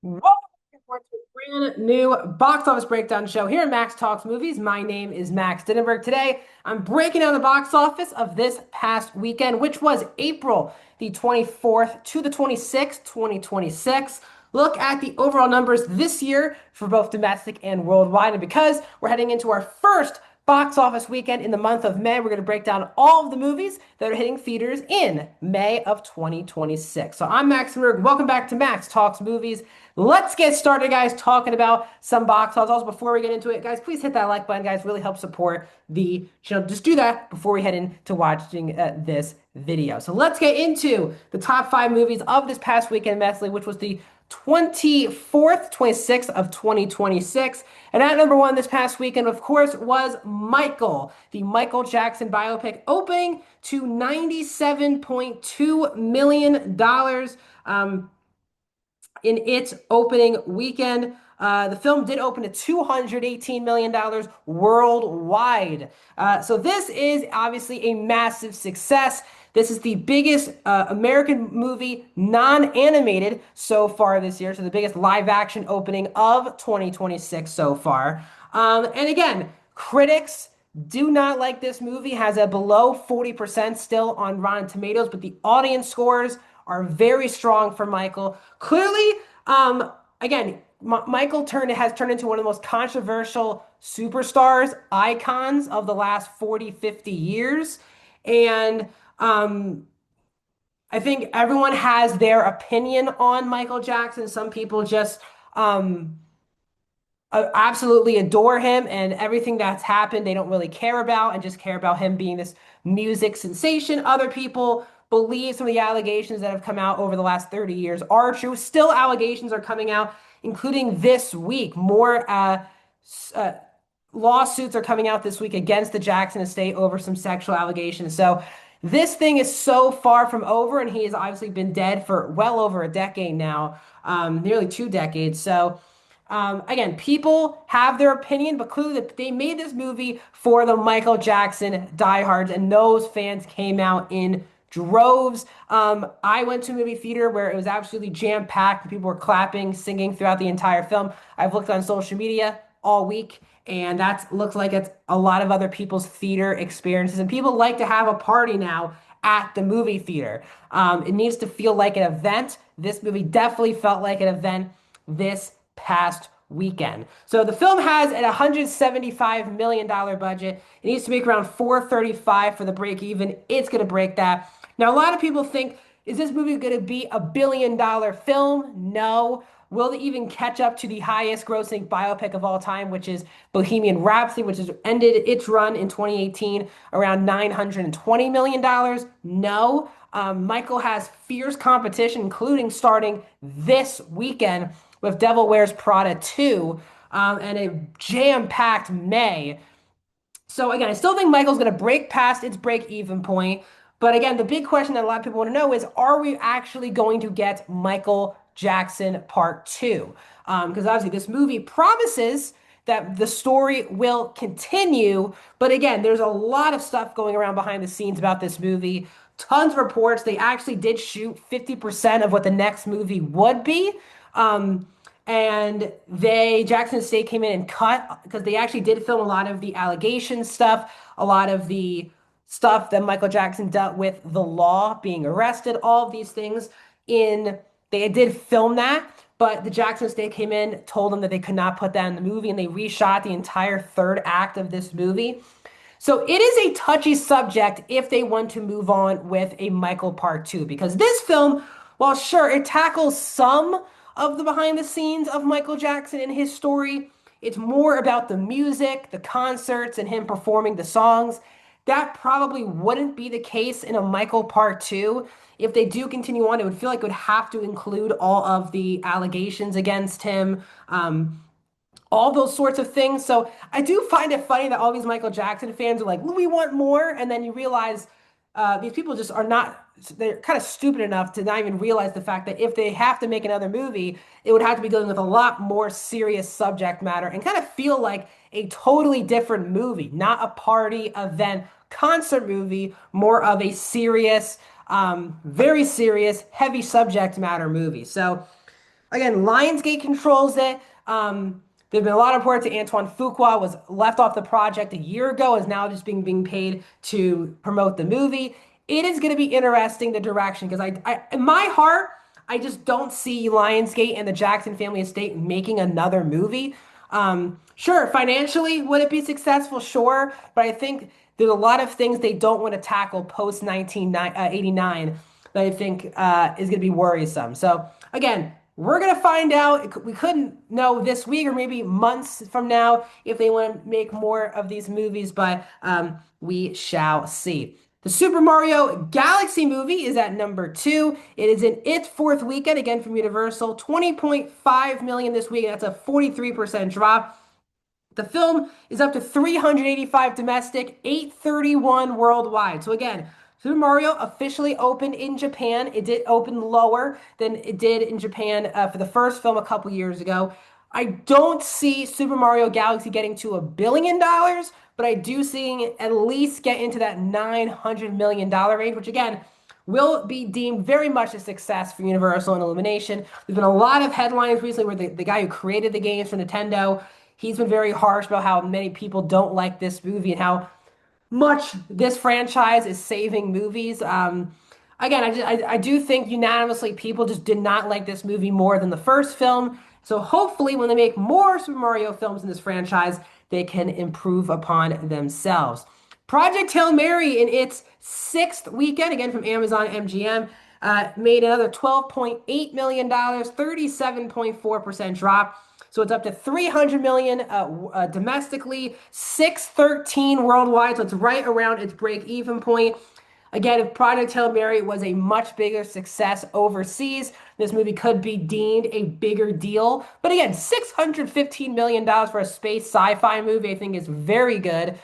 Welcome everyone, to a brand new box office breakdown show here at Max Talks Movies. My name is Max Dinnenberg. Today, I'm breaking down the box office of this past weekend, which was April the 24th to the 26th, 2026. Look at the overall numbers this year for both domestic and worldwide. And because we're heading into our first box office weekend in the month of May, we're going to break down all of the movies that are hitting theaters in May of 2026. So I'm Max Dinnenberg. Welcome back to Max Talks Movies. Let's get started, guys, talking about some box office. Also, before we get into it, guys, please hit that like button, guys. Really help support the channel. Just do that before we head into watching this video. So let's get into the top five movies of this past weekend, Mesley, which was the 24th, 26th of 2026. And at number one this past weekend, of course, was Michael, the Michael Jackson biopic, opening to $97.2 million. In its opening weekend. The film did open to $218 million worldwide. So this is obviously a massive success. This is the biggest American movie non-animated so far this year. So the biggest live action opening of 2026 so far. And again, critics do not like this movie. Has a below 40% still on Rotten Tomatoes, but the audience scores are very strong for Michael. Clearly, again, has turned into one of the most controversial superstars, icons of the last 40, 50 years. And I think everyone has their opinion on Michael Jackson. Some people just absolutely adore him, and everything that's happened they don't really care about and just care about him being this music sensation. Other people believe some of the allegations that have come out over the last 30 years are true. Still, allegations are coming out, including this week. More uh, lawsuits are coming out this week against the Jackson estate over some sexual allegations. So this thing is so far from over, and he has obviously been dead for well over a decade now, nearly 2 decades. So again, people have their opinion, but clearly they made this movie for the Michael Jackson diehards, and those fans came out in droves. I went to a movie theater where it was absolutely jam-packed. People were clapping, singing throughout the entire film. I've looked on social media all week, and that looks like it's a lot of other people's theater experiences. And people like to have a party now at the movie theater. It needs to feel like an event. This movie definitely felt like an event this past weekend. So the film has a $175 million budget. It needs to make around 435 for the break even. It's going to break that. Now, a lot of people think, is this movie going to be a $1 billion film? No. Will they even catch up to the highest grossing biopic of all time, which is Bohemian Rhapsody, which has ended its run in 2018 around $920 million? No. Michael has fierce competition, including starting this weekend with Devil Wears Prada 2 and a jam-packed May. So again, I still think Michael's going to break past its break-even point. But again, the big question that a lot of people want to know is, are we actually going to get Michael Jackson Part 2? Because obviously this movie promises that the story will continue. But again, there's a lot of stuff going around behind the scenes about this movie. Tons of reports. They actually did shoot 50% of what the next movie would be. And Jackson State came in and cut because they actually did film a lot of the allegation stuff, a lot of the stuff that Michael Jackson dealt with, the law, being arrested, all of these things they did film that, but the Jackson State came in, told them that they could not put that in the movie, and they reshot the entire third act of this movie. So it is a touchy subject if they want to move on with a Michael Part 2, because this film, while sure, it tackles some of the behind the scenes of Michael Jackson and his story, it's more about the music, the concerts, and him performing the songs. That probably wouldn't be the case in a Michael Part 2. If they do continue on, it would feel like it would have to include all of the allegations against him, all those sorts of things. So I do find it funny that all these Michael Jackson fans are like, "Well, we want more." And then you realize these people just are not, they're kind of stupid enough to not even realize the fact that if they have to make another movie, it would have to be dealing with a lot more serious subject matter and kind of feel like a totally different movie, not a party event concert movie, more of a serious, very serious, heavy subject matter movie. So Again, Lionsgate controls it. There've been a lot of reports that Antoine Fuqua was left off the project a year ago, is now just being paid to promote the movie. It is going to be interesting the direction because in my heart, I just don't see Lionsgate and the Jackson family estate making another movie. Sure, financially, would it be successful? Sure, but I think there's a lot of things they don't want to tackle post 1989 that I think is going to be worrisome. So again, we're going to find out. We couldn't know this week or maybe months from now if they want to make more of these movies, but we shall see. The Super Mario Galaxy movie is at number two. It is in its fourth weekend, again from Universal, 20.5 million this week. That's a 43% drop. The film is up to 385 domestic, 831 worldwide. So again, Super Mario officially opened in Japan. It did open lower than it did in Japan for the first film a couple years ago. I don't see Super Mario Galaxy getting to $1 billion, but I do see at least get into that $900 million range, which again will be deemed very much a success for Universal and Illumination. There's been a lot of headlines recently where the guy who created the games for Nintendo, he's been very harsh about how many people don't like this movie and how much this franchise is saving movies. Again, I do think unanimously people just did not like this movie more than the first film. So hopefully, when they make more Super Mario films in this franchise, they can improve upon themselves. Project Hail Mary in its sixth weekend, again from Amazon MGM, made another $12.8 million, 37.4% drop. So it's up to 300 million domestically, 613 worldwide. So it's right around its break-even point. Again, if Project Hail Mary was a much bigger success overseas, this movie could be deemed a bigger deal. But again, $615 million for a space sci-fi movie, I think is very good.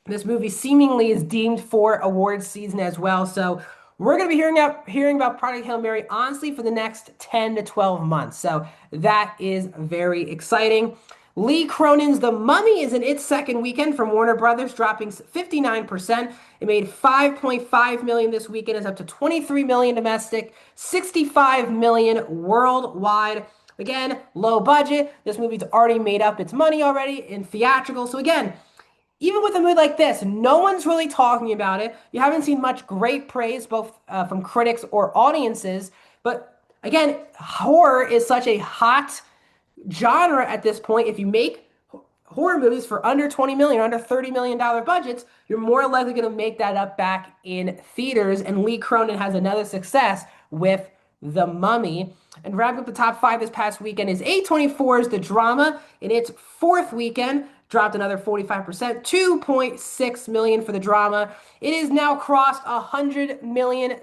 This movie seemingly is deemed for awards season as well. So we're going to be hearing about Project Hail Mary, honestly, for the next 10 to 12 months. So that is very exciting. Lee Cronin's The Mummy is in its second weekend from Warner Brothers, dropping 59%. It made 5.5 million this weekend. It's up to 23 million domestic, 65 million worldwide. Again, low budget. This movie's already made up its money already in theatrical. So again, even with a movie like this, no one's really talking about it. You haven't seen much great praise, both from critics or audiences. But again, horror is such a hot genre at this point. If you make horror movies for under 20 million, under $30 million budgets, you're more likely going to make that up back in theaters. And Lee Cronin has another success with The Mummy. And wrapping up the top five this past weekend is A24's The Drama in its fourth weekend. Dropped another 45%, 2.6 million for The Drama. It is now crossed $100 million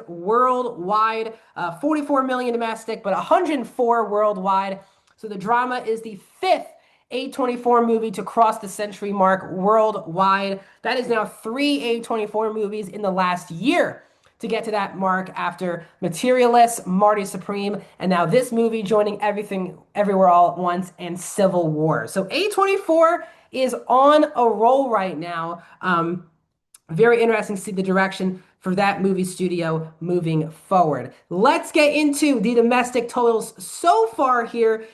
worldwide, 44 million domestic, but 104 worldwide. So The Drama is the fifth A24 movie to cross the century mark worldwide. That is now three A24 movies in the last year to get to that mark after Materialist, Marty Supreme, and now this movie joining Everything Everywhere All at Once and Civil War. So A24 is on a roll right now. Very interesting to see the direction for that movie studio moving forward. Let's get into the domestic totals so far here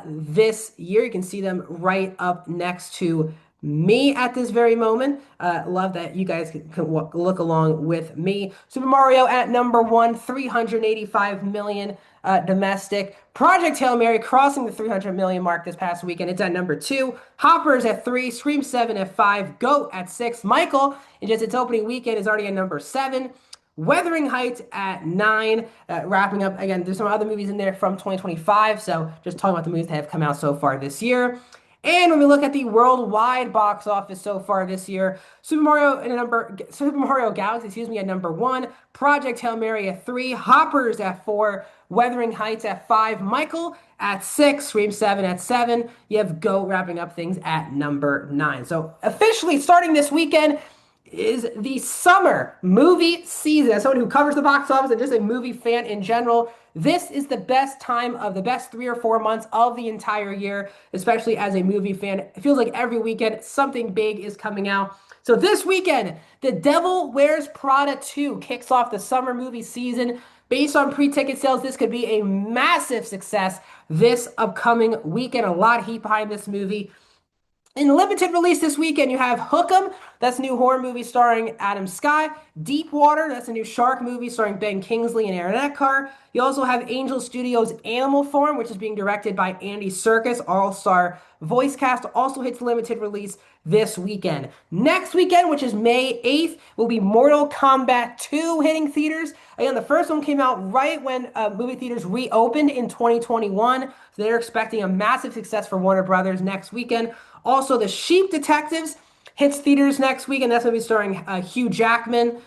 this year. You can see them right up next to me at this very moment. Love that you guys can look along with me. Super Mario at number one, 385 million domestic. Project Hail Mary crossing the 300 million mark this past weekend. It's at number two. Hoppers at three. Scream 7 at five. Goat at six. Michael, in just its opening weekend, is already at number seven. Wuthering Heights at nine. Wrapping up, again, there's some other movies in there from 2025. So just talking about the movies that have come out so far this year. And when we look at the worldwide box office so far this year, Super Mario Galaxy, at number one, Project Hail Mary at three, Hoppers at four, Wuthering Heights at five, Michael at six, Scream 7 at seven. You have Go wrapping up things at number nine. So officially starting this weekend is the summer movie season. As someone who covers the box office and just a movie fan in general, this is the best time of the best 3 or 4 months of the entire year, especially as a movie fan. It feels like every weekend something big is coming out. So this weekend, The Devil Wears Prada 2 kicks off the summer movie season. Based on pre-ticket sales, this could be a massive success this upcoming weekend. A lot of heat behind this movie. In limited release this weekend, you have Hook 'em. That's a new horror movie starring Adam Scott. Deep Water. That's a new shark movie starring Ben Kingsley and Aaron Eckhart. You also have Angel Studios' Animal Farm, which is being directed by Andy Serkis, all-star voice cast. Also hits limited release this weekend. Next weekend, which is May 8th, will be Mortal Kombat 2 hitting theaters. Again, the first one came out right when movie theaters reopened in 2021. So they're expecting a massive success for Warner Brothers next weekend. Also, The Sheep Detectives hits theaters next week, and that's going to be starring Hugh Jackman.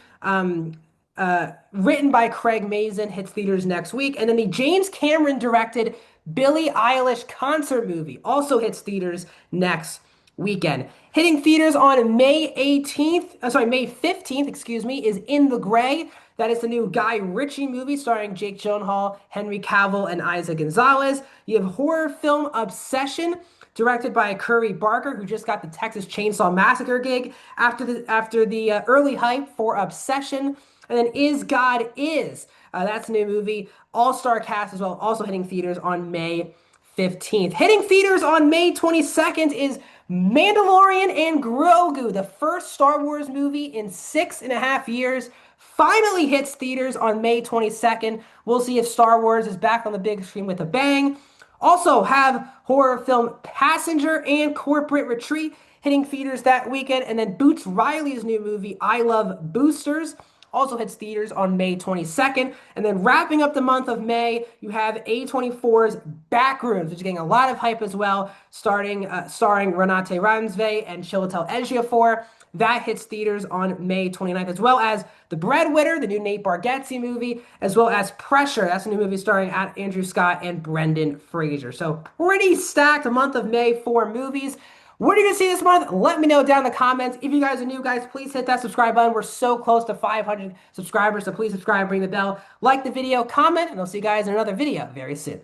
Written by Craig Mazin, hits theaters next week. And then the James Cameron directed Billie Eilish concert movie also hits theaters next weekend. Hitting theaters on May 18th, May 15th, excuse me, is In the Gray. That is the new Guy Ritchie movie starring Jake Gyllenhaal, Henry Cavill, and Isa Gonzalez. You have horror film Obsession, directed by Curry Barker, who just got the Texas Chainsaw Massacre gig after the early hype for Obsession. And then Is God Is. That's a new movie. All-star cast as well, also hitting theaters on May 15th. Hitting theaters on May 22nd is Mandalorian and Grogu, the first Star Wars movie in 6.5 years. Finally hits theaters on May 22nd. We'll see if Star Wars is back on the big screen with a bang. Also have horror film Passenger and Corporate Retreat hitting theaters that weekend. And then Boots Riley's new movie, I Love Boosters, also hits theaters on May 22nd. And then wrapping up the month of May, you have A24's Backrooms, which is getting a lot of hype as well, starring Renate Ramsvey and Chiwetel Ejiofor. That hits theaters on May 29th, as well as The Breadwinner, the new Nate Bargatze movie, as well as Pressure. That's a new movie starring Andrew Scott and Brendan Fraser. So pretty stacked month of May for movies. What are you going to see this month? Let me know down in the comments. If you guys are new, guys, please hit that subscribe button. We're so close to 500 subscribers, so please subscribe, ring the bell, like the video, comment, and I'll see you guys in another video very soon.